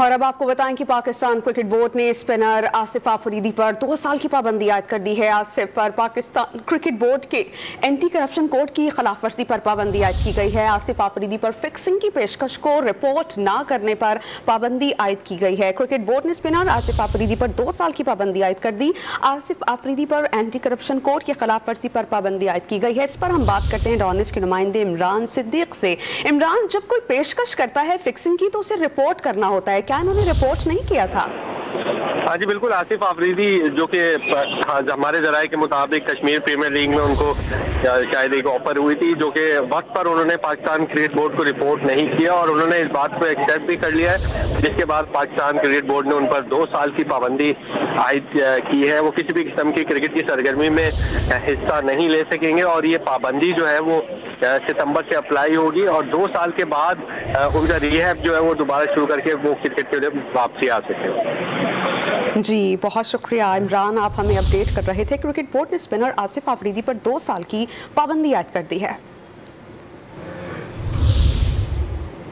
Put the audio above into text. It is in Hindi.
और अब आपको बताएं कि पाकिस्तान क्रिकेट बोर्ड ने स्पिनर आसिफ आफरीदी पर 2 साल की पाबंदी आयद कर दी है। आसिफ पर पाकिस्तान क्रिकेट बोर्ड के एंटी करप्शन कोड की खिलाफवर्जी पर पाबंदी आयद की गई है। आसिफ आफरीदी पर फिक्सिंग की पेशकश को रिपोर्ट न करने पर पाबंदी आयद की गई है। क्रिकेट बोर्ड ने स्पिनर आसिफ आफरीदी पर 2 साल की पाबंदी आयद कर दी। आसिफ आफरीदी पर एंटी करप्शन कोड की खिलाफवर्जी पर पाबंदी आयद की गई है। इस पर हम बात करते हैं डॉनिश के नुमाइंदे इमरान सिद्दीक से। इमरान, जब कोई पेशकश करता है फिक्सिंग की तो उसे रिपोर्ट करना होता है, क्या इन्होंने रिपोर्ट नहीं किया था? हाँ जी बिल्कुल। आसिफ आफरीदी जो कि हमारे जराये के मुताबिक कश्मीर प्रीमियर लीग में उनको शायद एक ऑफर हुई थी, जो कि वक्त पर उन्होंने पाकिस्तान क्रिकेट बोर्ड को रिपोर्ट नहीं किया और उन्होंने इस बात को एक्सेप्ट भी कर लिया है, जिसके बाद पाकिस्तान क्रिकेट बोर्ड ने उन पर 2 साल की पाबंदी आयद की है। वो किसी भी किस्म की क्रिकेट की सरगर्मी में हिस्सा नहीं ले सकेंगे और ये पाबंदी जो है वो सितंबर से अप्लाई होगी और 2 साल के बाद उनका रिहैब जो है वो दोबारा शुरू करके वो क्रिकेट के लिए वापसी आ सके। जी बहुत शुक्रिया इमरान, आप हमें अपडेट कर रहे थे। क्रिकेट बोर्ड ने स्पिनर आसिफ आफरीदी पर 2 साल की पाबंदी आयद कर दी है।